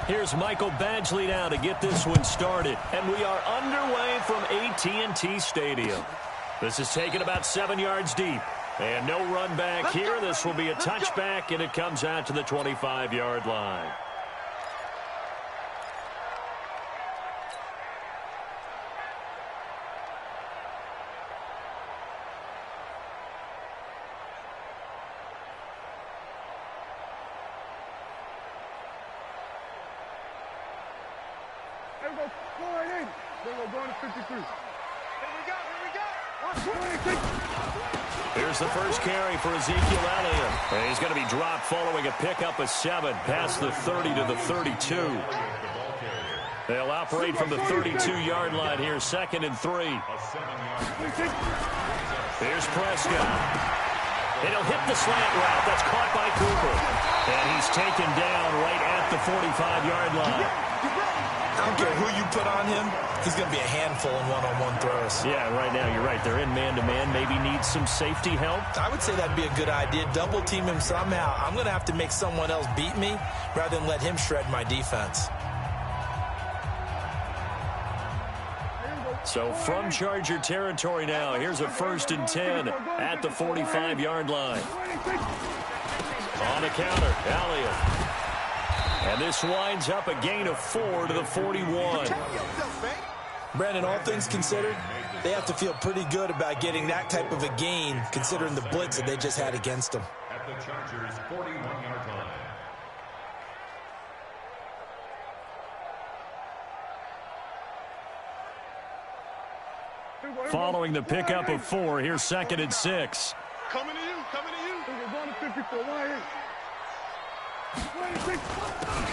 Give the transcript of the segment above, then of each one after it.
Here's Michael Badgley now to get this one started. And we are underway from AT&T Stadium. This is taken about 7 yards deep. And no run back here. This will be a touchback, and it comes out to the 25-yard line. Going to 53. Here we go. Here's the first carry for Ezekiel Elliott. And he's going to be dropped following a pickup of 7 past the 30 to the 32. They'll operate from the 32-yard line here, 2nd and 3. Here's Prescott. And he'll hit the slant route. That's caught by Cooper. And he's taken down right at the 45-yard line. I don't care who you put on him, he's going to be a handful in one-on-one throws. Yeah, right now you're right. They're in man-to-man. Maybe need some safety help. I would say that'd be a good idea. Double team him somehow. I'm going to have to make someone else beat me rather than let him shred my defense. So from Charger territory now, here's a 1st and 10 at the 45-yard line. On the counter, Elliott. And this winds up a gain of 4 to the 41. Brandon, all things considered, they have to feel pretty good about getting that type of a gain, considering the blitz that they just had against them. At the Chargers' 41-yard line. Following the pickup of 4, here's 2nd and 6. Coming to you. We're going to 54. Why here?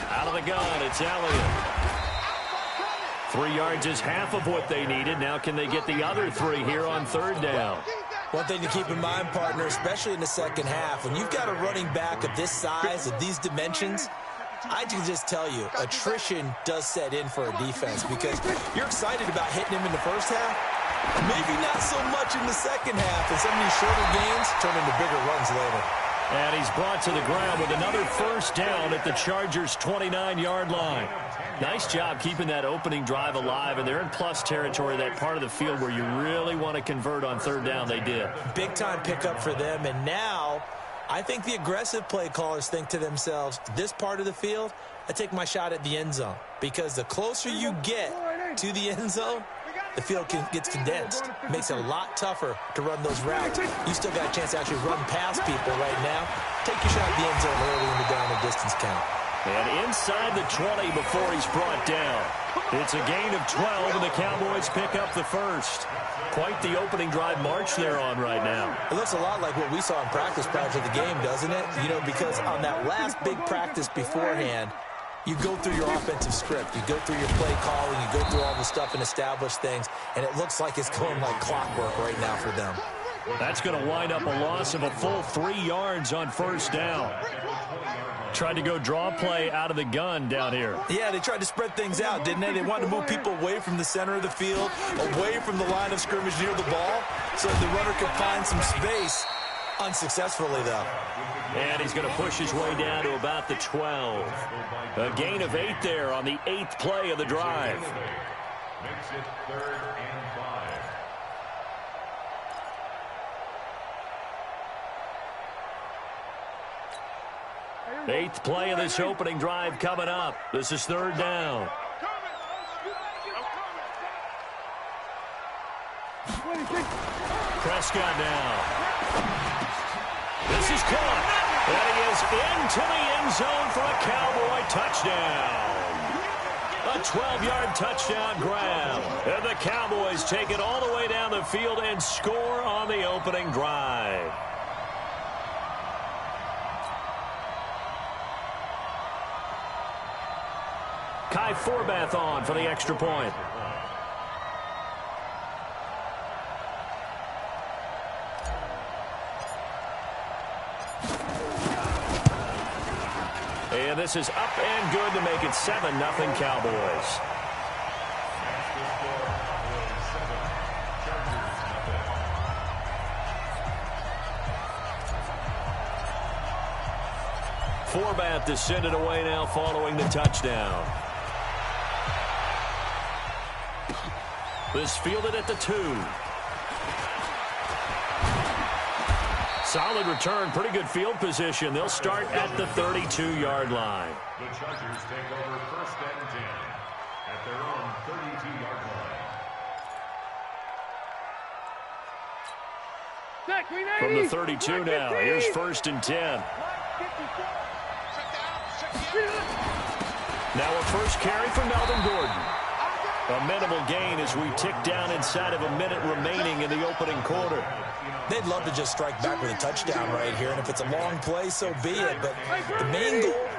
Out of the gun, it's Elliott. 3 yards is half of what they needed. Now can they get the other 3 here on 3rd down? One thing to keep in mind, partner, especially in the second half, when you've got a running back of this size, of these dimensions, I can just tell you, attrition does set in for a defense because you're excited about hitting him in the first half. Maybe not so much in the second half, and some of these shorter gains turn into bigger runs later. And he's brought to the ground with another 1st down at the Chargers' 29-yard line. Nice job keeping that opening drive alive, and they're in plus territory, that part of the field where you really want to convert on 3rd down. They did. Big-time pickup for them, and now I think the aggressive play callers think to themselves, this part of the field, I take my shot at the end zone, because the closer you get to the end zone, the field gets condensed. Makes it a lot tougher to run those routes. You still got a chance to actually run past people right now. Take your shot at the end zone early in the down and distance count. And inside the 20 before he's brought down. It's a gain of 12, and the Cowboys pick up the 1st. Quite the opening drive march they're on right now. It looks a lot like what we saw in practice prior to the game, doesn't it? You know, because on that last big practice beforehand, you go through your offensive script. You go through your play calling. You go through all the stuff and establish things. And it looks like it's going like clockwork right now for them. That's going to wind up a loss of a full 3 yards on 1st down. Tried to go draw play out of the gun down here. Yeah, they tried to spread things out, didn't they? They wanted to move people away from the center of the field, away from the line of scrimmage near the ball, so that the runner could find some space. Unsuccessfully, though. And he's going to push his way down to about the 12. A gain of 8 there on the 8th play of the drive. Makes it 3rd and 5. 8th play of this opening drive coming up. This is 3rd down. Prescott now. This is caught. And he is into the end zone for a Cowboy touchdown. A 12-yard touchdown grab. And the Cowboys take it all the way down the field and score on the opening drive. Kai Forbath on for the extra point. And this is up and good to make it 7-0 Cowboys. format to send it away now following the touchdown. This fielded at the 2. Solid return, pretty good field position. They'll start at the 32-yard line. The Chargers take over 1st and 10 at their own 32-yard line. From the 32 now, here's 1st and 10. Now a first carry for Melvin Gordon. A minimal gain as we tick down inside of a minute remaining in the opening quarter. They'd love to just strike back with a touchdown right here, and if it's a long play, so be it. But the main goal,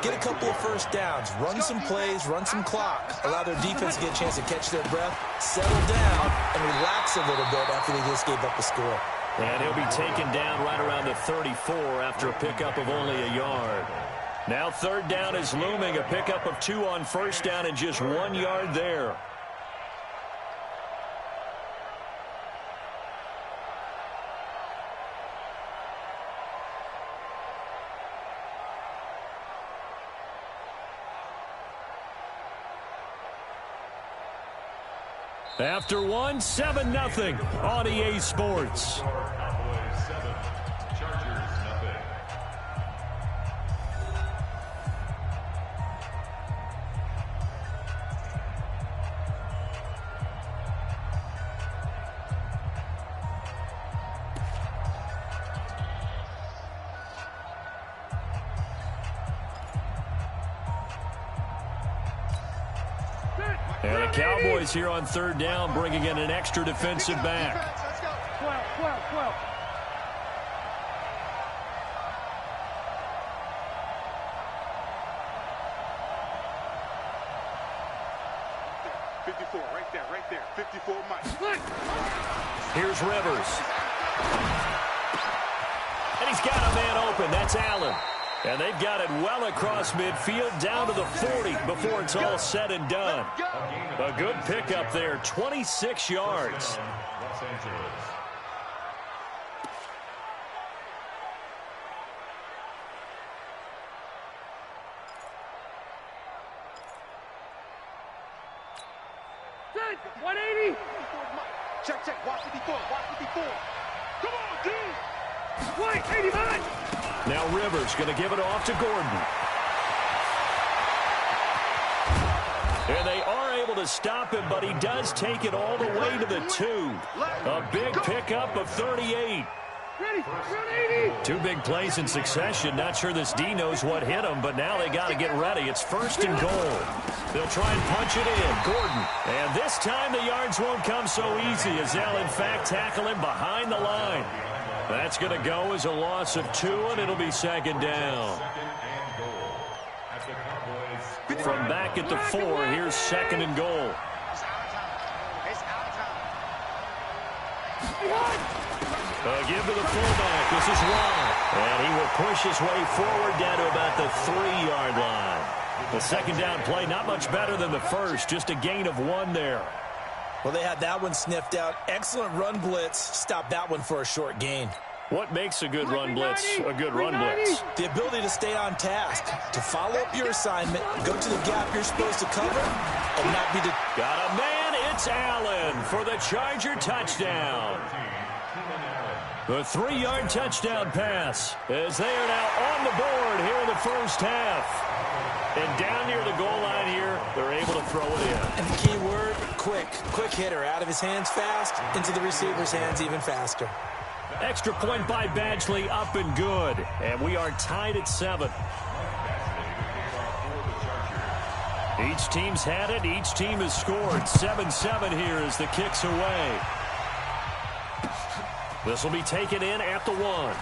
get a couple of first downs, run some plays, run some clock, allow their defense to get a chance to catch their breath, settle down, and relax a little bit after they just gave up a score. And he'll be taken down right around the 34 after a pickup of only a yard. Now 3rd down is looming, a pickup of 2 on 1st down and just 1 yard there. After 1, 7-0 on EA Sports. Cowboys 7, Chargers nothing. And the Cowboys here on 3rd down, bringing in an extra defensive back. 12. 54, right there. 54, Mike. Here's Rivers. And he's got a man open. That's Allen. And they've got it well across midfield down to the 40 before it's all said and done. A good pickup there, 26 yards. Los Angeles. Set, 180. Check, watch 54. Come on, dude. White, 89. Now Rivers going to give it off to Gordon. And they are able to stop him, but he does take it all the way to the 2. A big pickup of 38. Ready, 180. 2 big plays in succession. Not sure this D knows what hit him, but now they got to get ready. It's 1st and goal. They'll try and punch it in. Gordon. And this time the yards won't come so easy as they'll, in fact, tackle him behind the line. That's going to go as a loss of 2, and it'll be 2nd down. From back at the 4, here's 2nd and goal. Give to the fullback. This is Ron. And he will push his way forward down to about the 3-yard line. The 2nd down play, not much better than the first, just a gain of 1 there. Well, they had that one sniffed out. Excellent run blitz. Stop that one for a short gain. What makes a good run blitz a good run blitz? The ability to stay on task, to follow up your assignment, go to the gap you're supposed to cover, and not be Got a man. It's Allen for the Charger touchdown. The 3-yard touchdown pass as they are now on the board here in the first half. And down near the goal line here, they're able to throw it in. And the key word, quick. Quick hitter. Out of his hands fast, into the receiver's hands even faster. Extra point by Badgley, up and good. And we are tied at 7. Each team's had it. Each team has scored. 7-7 here as the kick's away. This will be taken in at the 1.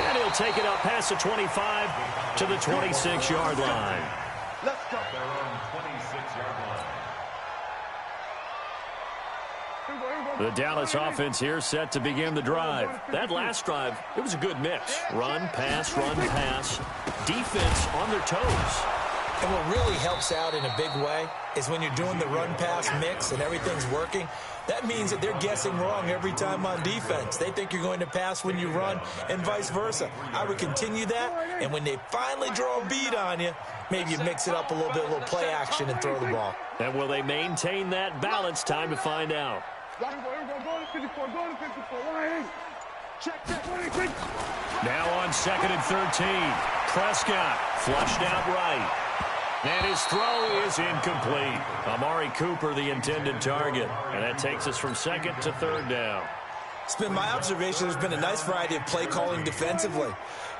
And he'll take it up past the 25 to the 26-yard line. Let's go. Their own 26-yard line. The Dallas offense here set to begin the drive. That last drive, it was a good mix. Run, pass, defense on their toes. And what really helps out in a big way is when you're doing the run-pass mix and everything's working, that means that they're guessing wrong every time on defense. They think you're going to pass when you run and vice versa. I would continue that, and when they finally draw a beat on you, maybe you mix it up a little bit, a little play action, and throw the ball. And will they maintain that balance? Time to find out. Now on 2nd and 13. Prescott flushed out right. And his throw is incomplete. Amari Cooper, the intended target. And that takes us from 2nd to 3rd down. It's been my observation there's been a nice variety of play calling defensively.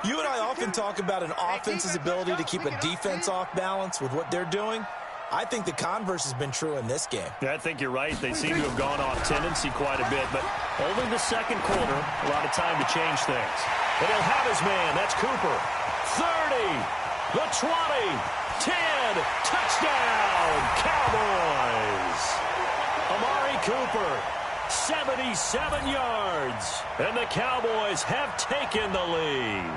You and I often talk about an offense's ability to keep a defense off balance with what they're doing. I think the converse has been true in this game. Yeah, I think you're right. They seem to have gone off tendency quite a bit, but only the 2nd quarter, a lot of time to change things. But he'll have his man. That's Cooper. 30, the 20, 10, touchdown, Cowboys. Amari Cooper, 77 yards, and the Cowboys have taken the lead.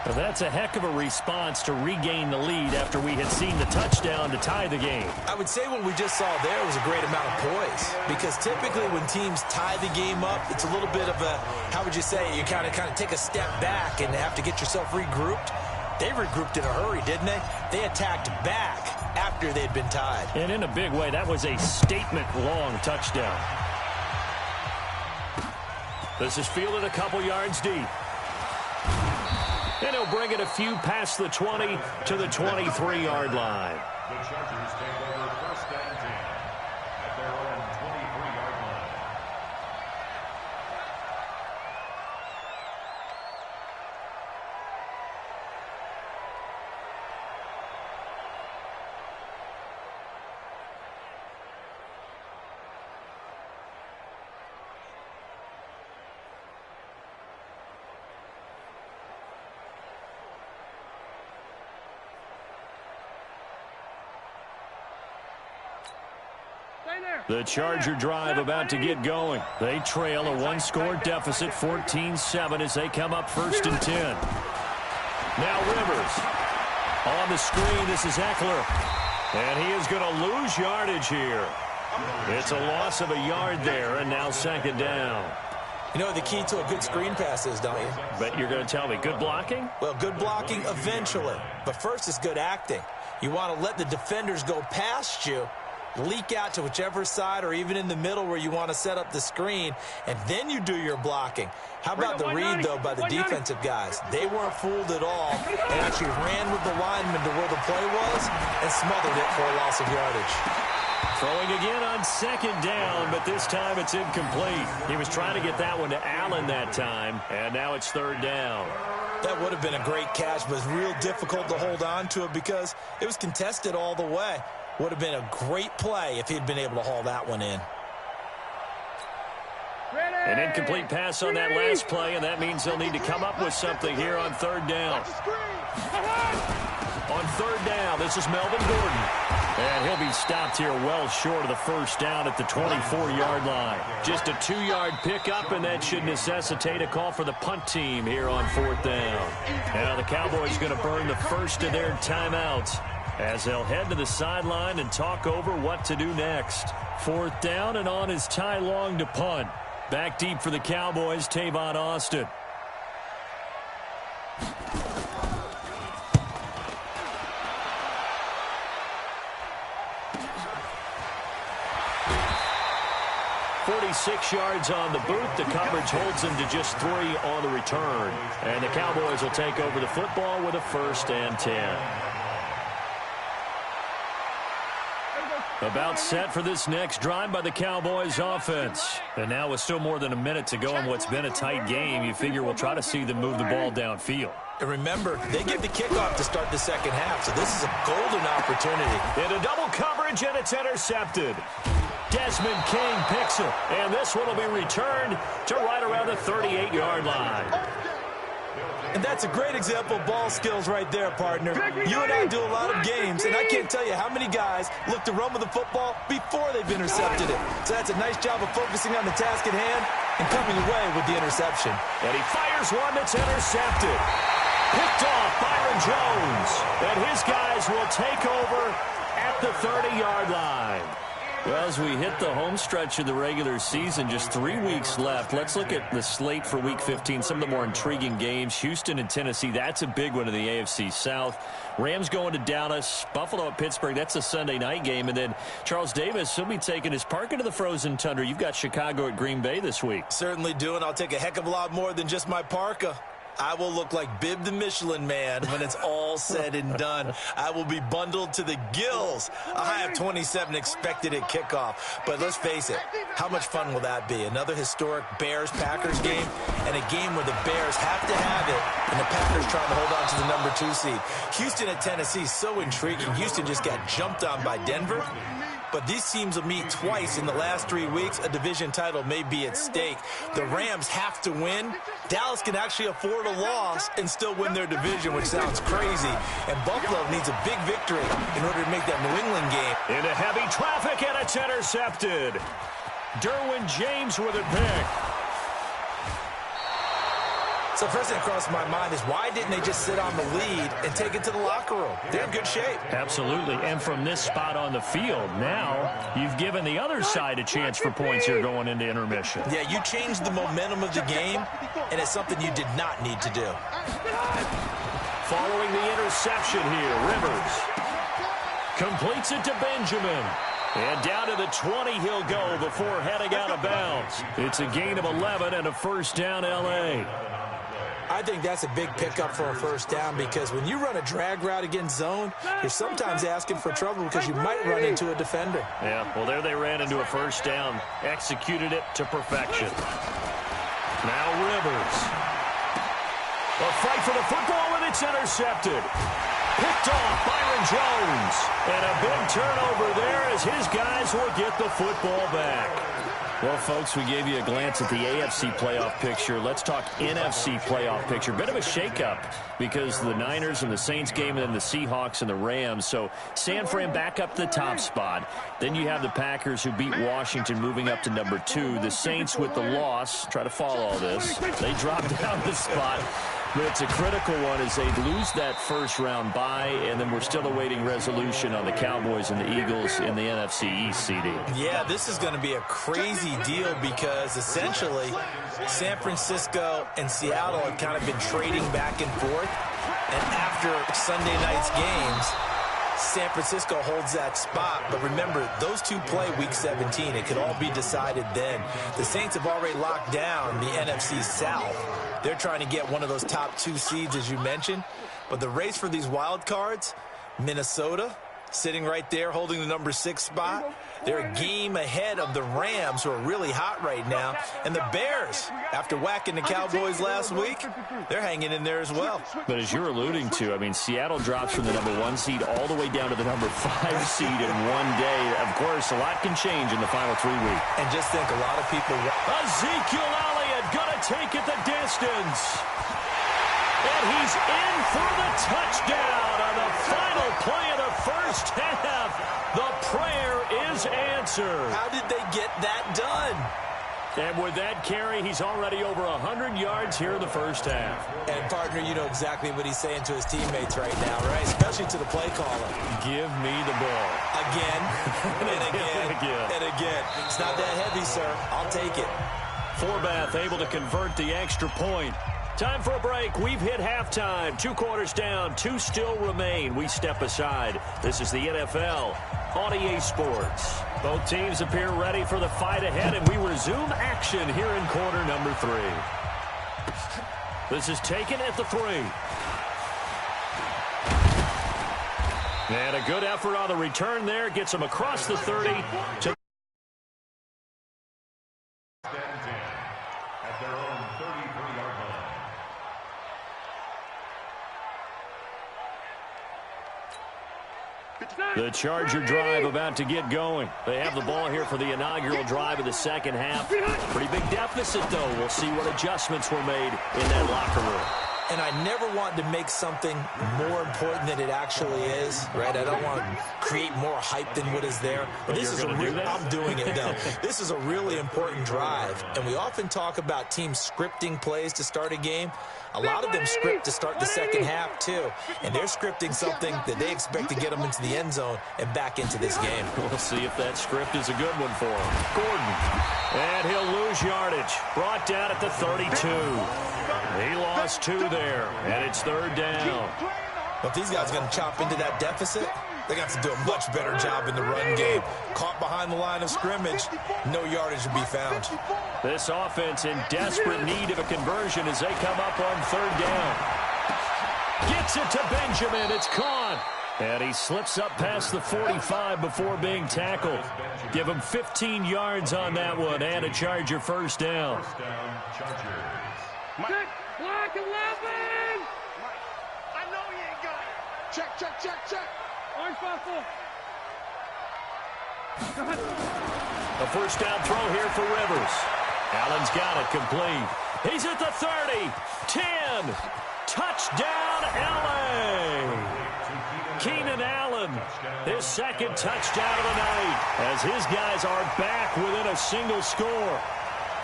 Well, that's a heck of a response to regain the lead after we had seen the touchdown to tie the game. I would say what we just saw there was a great amount of poise, because typically when teams tie the game up, it's a little bit of a, how would you say, you kind of take a step back and have to get yourself regrouped. They regrouped in a hurry, didn't they? They attacked back after they'd been tied. And in a big way, that was a statement-long touchdown. This is fielded a couple yards deep. And he'll bring it a few past the 20 to the 23-yard line. The Chargers take over 1st and 10 at their own 23-yard line. The Charger drive about to get going. They trail a one-score deficit, 14-7, as they come up 1st and 10. Now Rivers. On the screen, this is Eckler. And he is going to lose yardage here. It's a loss of a yard there, and now 2nd down. You know what the key to a good screen pass is, don't you? But you're going to tell me, good blocking? Well, good blocking eventually. But first is good acting. You want to let the defenders go past you, leak out to whichever side or even in the middle where you want to set up the screen, and then you do your blocking. How about the read, though, by the defensive guys? They weren't fooled at all and actually ran with the lineman to where the play was and smothered it for a loss of yardage. Throwing again on 2nd down, but this time it's incomplete. He was trying to get that one to Allen that time, and now it's 3rd down. That would have been a great catch, but it's real difficult to hold on to it because it was contested all the way. Would have been a great play if he'd been able to haul that one in. An incomplete pass on that last play, and that means they'll need to come up with something here on 3rd down. On 3rd down, this is Melvin Gordon. And he'll be stopped here well short of the 1st down at the 24-yard line. Just a 2-yard pickup, and that should necessitate a call for the punt team here on 4th down. Now the Cowboys going to burn the first of their timeouts as they'll head to the sideline and talk over what to do next. 4th down, and on is Ty Long to punt. Back deep for the Cowboys, Tavon Austin. .46 yards on the boot. The coverage holds them to just 3 on the return. And the Cowboys will take over the football with a 1st and 10. About set for this next drive by the Cowboys offense. And now with still more than a minute to go in what's been a tight game, you figure we'll try to see them move the ball downfield. And remember, they give the kickoff to start the 2nd half, so this is a golden opportunity. In a double coverage, and it's intercepted. Desmond King picks it, and this one will be returned to right around the 38-yard line. And that's a great example of ball skills right there, partner. You and I do a lot of games, and I can't tell you how many guys look to run with the football before they've intercepted it. So that's a nice job of focusing on the task at hand and coming away with the interception. And he fires one that's intercepted. Picked off Byron Jones. And his guys will take over at the 30-yard line. Well, as we hit the home stretch of the regular season, just 3 weeks left. Let's look at the slate for Week 15, some of the more intriguing games. Houston and Tennessee, that's a big one in the AFC South. Rams going to Dallas, Buffalo at Pittsburgh, that's a Sunday night game. And then Charles Davis, he'll be taking his parka to the frozen tundra. You've got Chicago at Green Bay this week. Certainly do, and I'll take a heck of a lot more than just my parka. I will look like Bib the Michelin Man when it's all said and done. I will be bundled to the gills. A high of 27 expected at kickoff. But let's face it, how much fun will that be? Another historic Bears-Packers game, and a game where the Bears have to have it, and the Packers trying to hold on to the number 2 seed. Houston at Tennessee, so intriguing. Houston just got jumped on by Denver. But these teams will meet twice in the last 3 weeks. A division title may be at stake. The Rams have to win. Dallas can actually afford a loss and still win their division, which sounds crazy. And Buffalo needs a big victory in order to make that New England game. Into heavy traffic, and it's intercepted. Derwin James with it picked. So first thing that crossed my mind is, why didn't they just sit on the lead and take it to the locker room? They're in good shape. Absolutely. And from this spot on the field, now you've given the other side a chance for points here going into intermission. Yeah, you changed the momentum of the game, and it's something you did not need to do. Following the interception here, Rivers completes it to Benjamin. And down to the 20 he'll go before heading out of bounds. It's a gain of 11 and a first down, L.A. I think that's a big pickup for a first down, because when you run a drag route against zone, you're sometimes asking for trouble because you might run into a defender. Yeah, well, there they ran into a first down, executed it to perfection. Now Rivers. A fight for the football, and it's intercepted. Picked off Byron Jones. And a big turnover there as his guys will get the football back. Well, folks, we gave you a glance at the AFC playoff picture. Let's talk NFC playoff picture. Bit of a shakeup because the Niners and the Saints game, and then the Seahawks and the Rams. So San Fran back up to the top spot. Then you have the Packers, who beat Washington, moving up to number 2. The Saints with the loss, try to follow all this. They drop down the spot. But it's a critical one as they lose that first-round bye, and then we're still awaiting resolution on the Cowboys and the Eagles in the NFC East, CD. Yeah, this is going to be a crazy deal because essentially San Francisco and Seattle have kind of been trading back and forth. And after Sunday night's games, San Francisco holds that spot. But remember, those two play Week 17. It could all be decided then. The Saints have already locked down the NFC South. They're trying to get one of those top 2 seeds, as you mentioned. But the race for these wild cards, Minnesota sitting right there holding the number 6 spot. They're a game ahead of the Rams, who are really hot right now. And the Bears, after whacking the Cowboys last week, they're hanging in there as well. But as you're alluding to, I mean, Seattle drops from the number 1 seed all the way down to the number 5 seed in one day. Of course, a lot can change in the final 3 weeks. And just think, a lot of people... Ezekiel Elliott gonna take it the distance. And he's in for the touchdown on the final play of the first half. The prayer is answered. How did they get that done? And with that carry, he's already over 100 yards here in the first half. And, partner, you know exactly what he's saying to his teammates right now, right? Especially to the play caller. Give me the ball. Again, and again, and again. It's not that heavy, sir. I'll take it. Forbath able to convert the extra point. Time for a break. We've hit halftime. 2 quarters down. 2 still remain. We step aside. This is the NFL on EA Sports. Both teams appear ready for the fight ahead, and we resume action here in quarter number 3. This is taken at the 3. And a good effort on the return there. Gets him across the 30 to at their own 33-yard line. the Charger drive about to get going. They have the ball here for the inaugural drive of the second half. Pretty big deficit, though. We'll see what adjustments were made in that locker room. and I never want to make something more important than it actually is, right? I don't want to create more hype than what is there. But this is I'm doing it, though. This is a really important drive, and we often talk about teams scripting plays to start a game. A lot of them script to start the second half, too, and they're scripting something that they expect to get them into the end zone and back into this game. We'll see if that script is a good one for him. Gordon, and he'll lose yardage. Brought down at the 32. He lost 2 there, and it's third down. Well, if these guys are going to chop into that deficit, they got to do a much better job in the run game. Caught behind the line of scrimmage, no yardage to be found. This offense in desperate need of a conversion as they come up on third down. Gets it to Benjamin. It's caught. And he slips up past the 45 before being tackled. Give him 15 yards on that one and a Charger first down. Block 11! I know you ain't got it. Check. Orange 5-4. A first down throw here for Rivers. Allen's got it complete. He's at the 30. 10. Touchdown, L.A. Keenan Allen, his second touchdown of the night, as his guys are back within a single score.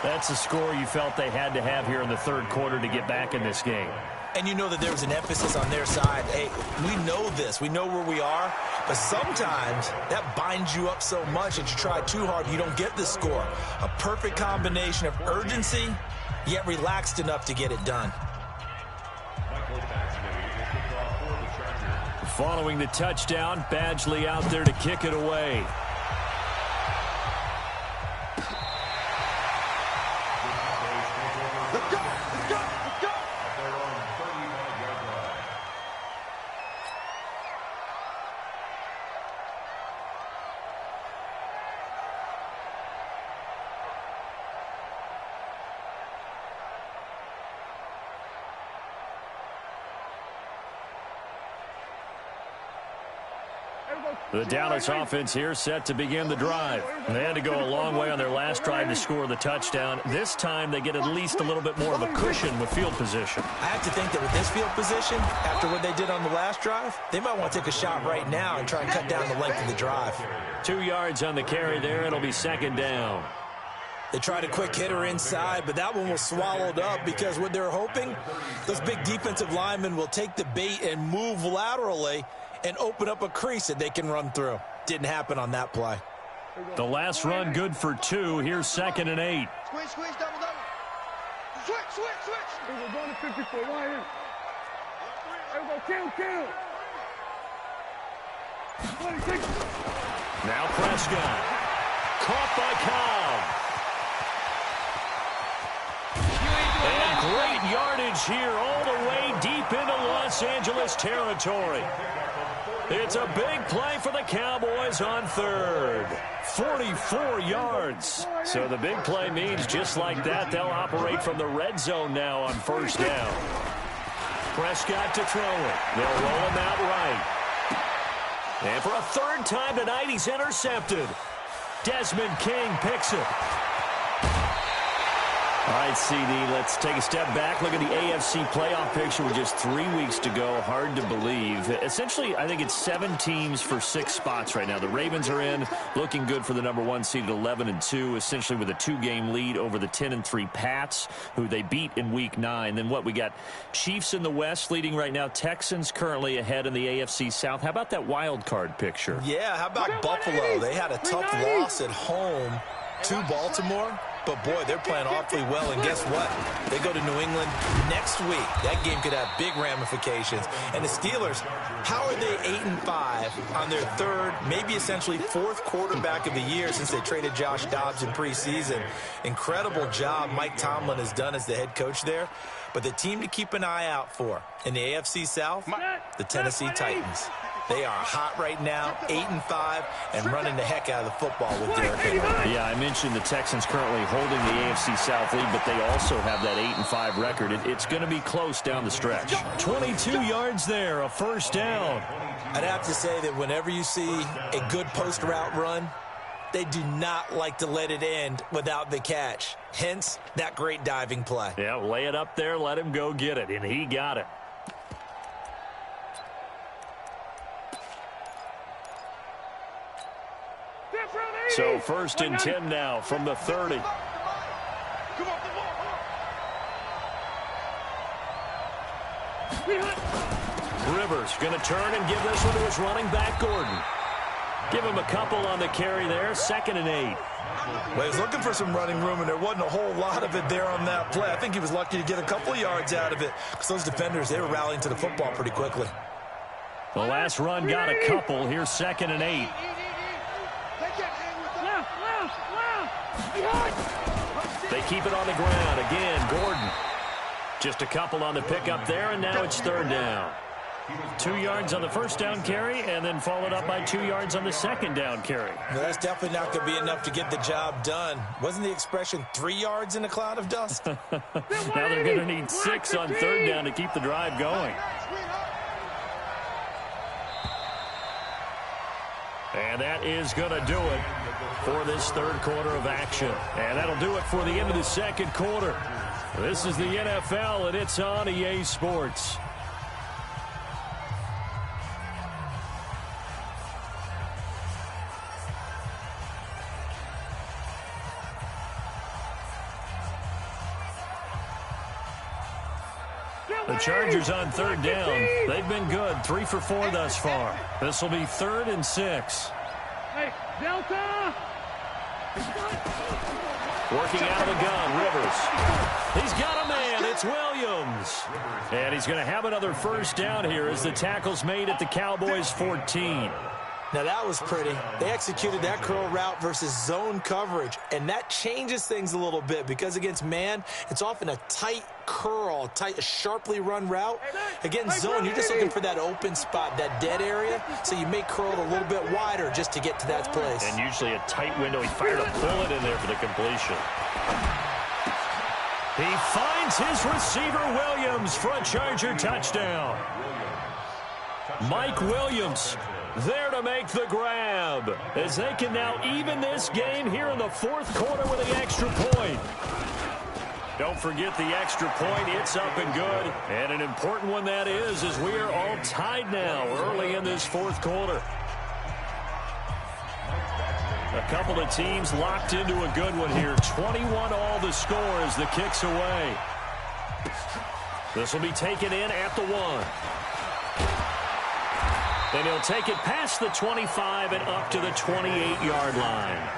That's a score you felt they had to have here in the third quarter to get back in this game. And you know that there was an emphasis on their side. Hey, we know this. We know where we are. But sometimes that binds you up so much that you try too hard, you don't get the score. A perfect combination of urgency, yet relaxed enough to get it done. Following the touchdown, Badgley out there to kick it away. The Dallas offense here set to begin the drive. They had to go a long way on their last drive to score the touchdown. This time they get at least a little bit more of a cushion with field position. I have to think that with this field position, after what they did on the last drive, they might want to take a shot right now and try and cut down the length of the drive. 2 yards on the carry there. It'll be second down. They tried a quick hitter inside, but that one was swallowed up because what they're hoping, those big defensive linemen will take the bait and move laterally and open up a crease that they can run through. Didn't happen on that play. The last run good for 2. Here's 2nd and 8. Squeeze, double. Switch. We're going to 54. Why here? There we go. Kill. Now Prescott. Caught by Cobb. And great yardage here all the way deep into Los Angeles territory. It's a big play for the Cowboys on third. 44 yards. So the big play means just like that, they'll operate from the red zone now on first down. Prescott to throw it. They'll roll him out right. And for a third time tonight, he's intercepted. Desmond King picks it. All right, CD, let's take a step back. Look at the AFC playoff picture with just 3 weeks to go. Hard to believe. Essentially, I think it's 7 teams for 6 spots right now. The Ravens are in, looking good for the number 1 seed at 11-2, essentially with a 2-game lead over the 10-3 Pats, who they beat in Week 9. Then what, we got Chiefs in the West leading right now. Texans currently ahead in the AFC South. How about that wild card picture? Yeah, how about Buffalo? They had a tough loss at home to Baltimore. But, boy, they're playing awfully well. And guess what? They go to New England next week. That game could have big ramifications. And the Steelers, how are they 8-5 on their third, maybe essentially fourth quarterback of the year since they traded Josh Dobbs in preseason? Incredible job Mike Tomlin has done as the head coach there. But the team to keep an eye out for in the AFC South, the Tennessee Titans. They are hot right now, 8-5, and running the heck out of the football with Derrick Henry. Yeah, I mentioned the Texans currently holding the AFC South lead, but they also have that 8-5 record. It's going to be close down the stretch. 22 yards there, a first down. I'd have to say that whenever you see a good post route run, They do not like to let it end without the catch. Hence, that great diving play. Yeah, lay it up there, let him go get it, and he got it. So 1st and 10 now from the 30. Rivers going to turn and give this one to his running back, Gordon. Give him a couple on the carry there, 2nd and 8. Well, he was looking for some running room, and there wasn't a whole lot of it there on that play. I think he was lucky to get a couple of yards out of it because those defenders, they were rallying to the football pretty quickly. The last run got a couple. Here's 2nd and 8. They keep it on the ground. Again, Gordon. Just a couple on the pickup there, and now it's 3rd down. 2 yards on the 1st down carry, and then followed up by 2 yards on the 2nd down carry. Well, that's definitely not going to be enough to get the job done. Wasn't the expression 3 yards in a cloud of dust? Now they're going to need 6 on 3rd down to keep the drive going. And that is going to do it for this 3rd quarter of action. And that'll do it for the end of the 2nd quarter. This is the NFL, and it's on EA Sports. The Chargers on 3rd down. They've been good. 3 for 4 thus far. This will be 3rd and 6. Hey, Delta! Working out of the gun, Rivers. He's got a man. It's Williams. And he's going to have another 1st down here as the tackle's made at the Cowboys' 14. Now, that was pretty. They executed that curl route versus zone coverage, and that changes things a little bit because against man, it's often a tight curl, a sharply run route. Against zone, you're just looking for that open spot, that dead area, so you may curl it a little bit wider just to get to that place. And usually a tight window. He fired a bullet in there for the completion. He finds his receiver, Williams, for a Charger touchdown. Mike Williams there to make the grab as they can now even this game here in the 4th quarter with the extra point. Don't forget the extra point. It's up and good. And an important one that is, as we are all tied now early in this 4th quarter. A couple of teams locked into a good one here. 21 all the score as the kick's away. This will be taken in at the 1. And he'll take it past the 25 and up to the 28-yard line.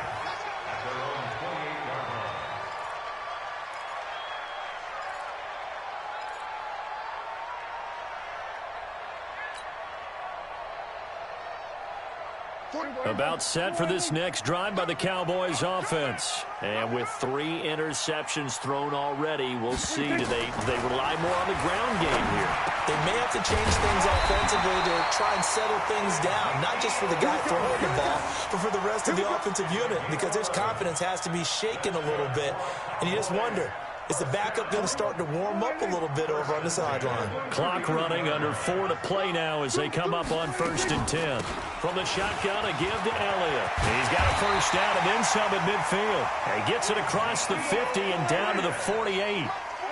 About set for this next drive by the Cowboys offense. And with 3 interceptions thrown already, we'll see. Do they rely more on the ground game here? They may have to change things offensively to try and settle things down, not just for the guy throwing the ball, but for the rest of the offensive unit, because his confidence has to be shaken a little bit. And you just wonder, is the backup going to start to warm up a little bit over on the sideline? Clock running, under 4 to play now as they come up on 1st and 10. From the shotgun, a give to Elliott. He's got a 1st down and then some at midfield. He gets it across the 50 and down to the 48.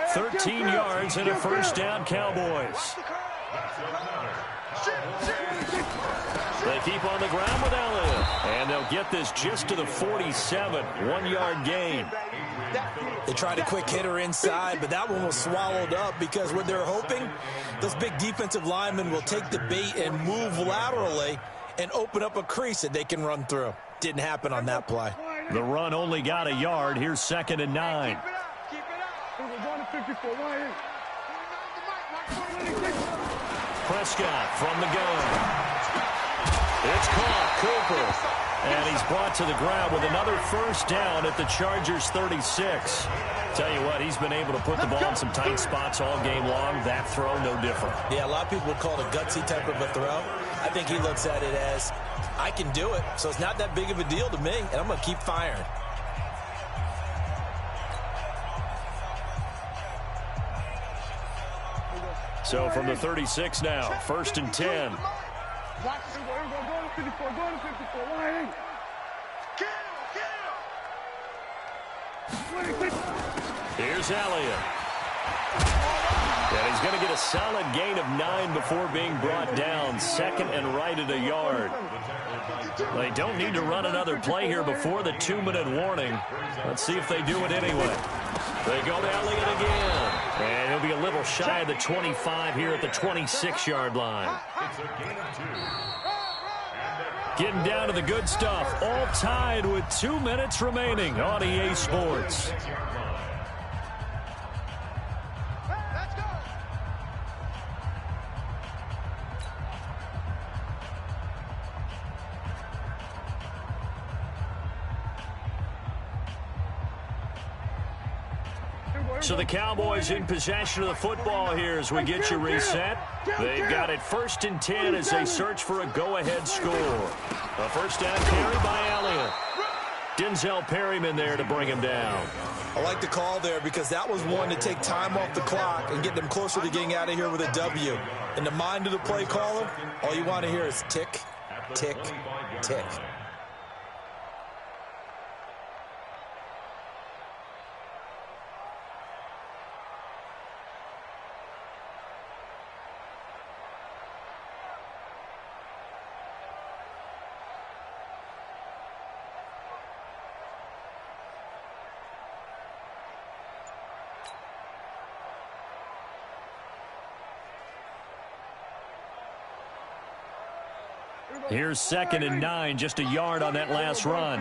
13 yards and a 1st down, Cowboys. They keep on the ground with Elliott. And they'll get this just to the 47. 1-yard gain. They tried a quick hitter inside, but that one was swallowed up because what they're hoping, those big defensive linemen will take the bait and move laterally and open up a crease that they can run through. Didn't happen on that play. The run only got a yard. Here's 2nd and 9. Prescott from the gun. It's caught. Cooper. And he's brought to the ground with another 1st down at the Chargers' 36. Tell you what, he's been able to put the ball in some tight spots all game long. That throw, no different. Yeah, a lot of people would call it a gutsy type of a throw. I think he looks at it as, I can do it, so it's not that big of a deal to me, and I'm going to keep firing. So from the 36 now, 1st and 10. Here's Elliott. And he's going to get a solid gain of 9 before being brought down. Second and right at a yard. They don't need to run another play here before the 2-minute warning. Let's see if they do it anyway. They go to Elliott again. And he'll be a little shy of the 25 here at the 26-yard line. Getting down to the good stuff. All tied with 2 minutes remaining on EA Sports. So the Cowboys in possession of the football here as we get you reset. They've got it 1st and 10 as they search for a go-ahead score. A first down carry by Elliott. Denzel Perryman there to bring him down. I like the call there because that was one to take time off the clock and get them closer to getting out of here with a W. In the mind of the play caller, all you want to hear is tick, tick, tick. Here's 2nd and 9, just a yard on that last run.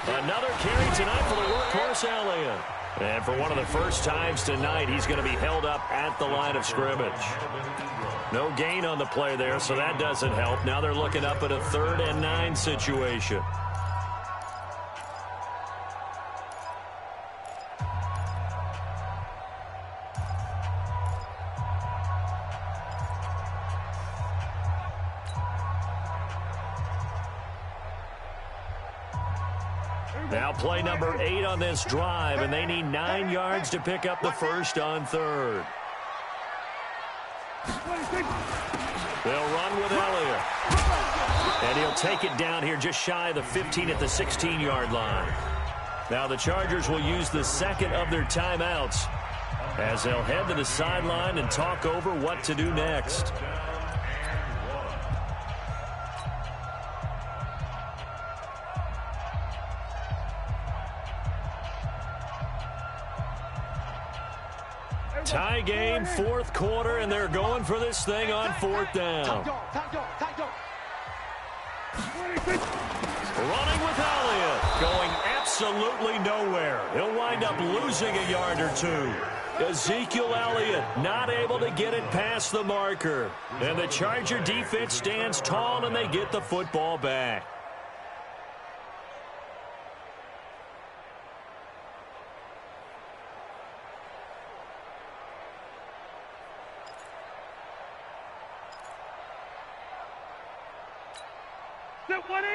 Another carry tonight for the workhorse Elliott. And for one of the first times tonight, he's going to be held up at the line of scrimmage. No gain on the play there, so that doesn't help. Now they're looking up at a 3rd and 9 situation. Now play number 8 on this drive, and they need 9 yards to pick up the first on 3rd. They'll run with Elliott. And he'll take it down here just shy of the 15 at the 16-yard line. Now the Chargers will use the 2nd of their timeouts as they'll head to the sideline and talk over what to do next. Tie game, 4th quarter, and they're going for this thing on 4th down. Running with Elliott, going absolutely nowhere. He'll wind up losing a yard or 2. Ezekiel Elliott not able to get it past the marker. And the Charger defense stands tall, and they get the football back.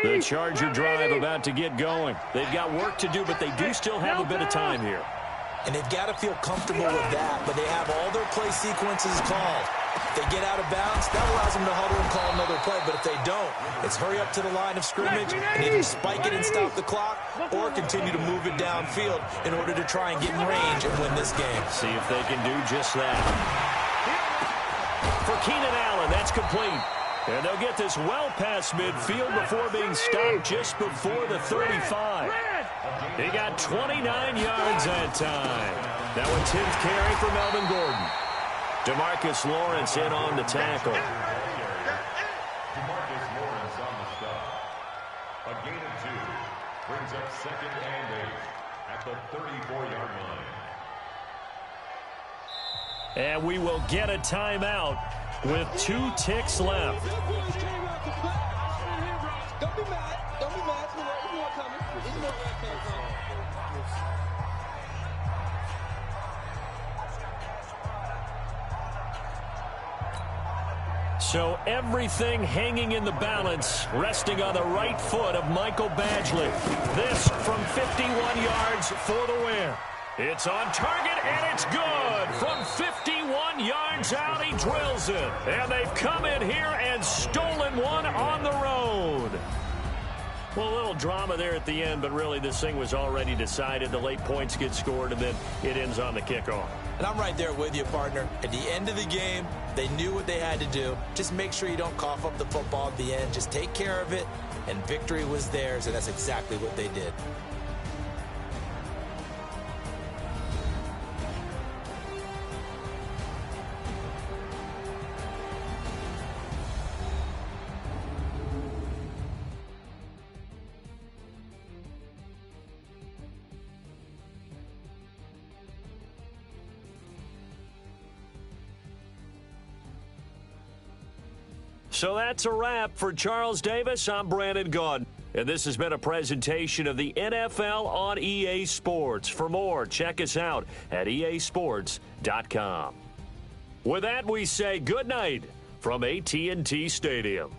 The Charger drive about to get going. They've got work to do, but they do still have a bit of time here. And they've got to feel comfortable with that, but they have all their play sequences called. If they get out of bounds, that allows them to huddle and call another play. But if they don't, it's hurry up to the line of scrimmage and either spike it and stop the clock or continue to move it downfield in order to try and get in range and win this game. See if they can do just that. For Keenan Allen, that's complete. And they'll get this well past midfield before being stopped just before the 35. He got 29 yards that time. Now a 10th carry for Melvin Gordon. DeMarcus Lawrence in on the tackle. DeMarcus Lawrence on the stop. A gain of 2 brings up 2nd and 8 at the 34-yard line. And we will get a timeout with 2 ticks left. Don't be mad. Don't be mad. There's more coming. There's more coming. So everything hanging in the balance, resting on the right foot of Michael Badgley. This from 51 yards for the win. It's on target, and it's good. From 51 yards out, he drills it. And they've come in here and stolen one on the road. Well, a little drama there at the end, but really this thing was already decided. The late points get scored, and then it ends on the kickoff. And I'm right there with you, partner. At the end of the game, they knew what they had to do. Just make sure you don't cough up the football at the end. Just take care of it, and victory was theirs, and that's exactly what they did. So that's a wrap for Charles Davis. I'm Brandon Gaudin, and this has been a presentation of the NFL on EA Sports. For more, check us out at easports.com. With that, we say good night from AT&T Stadium.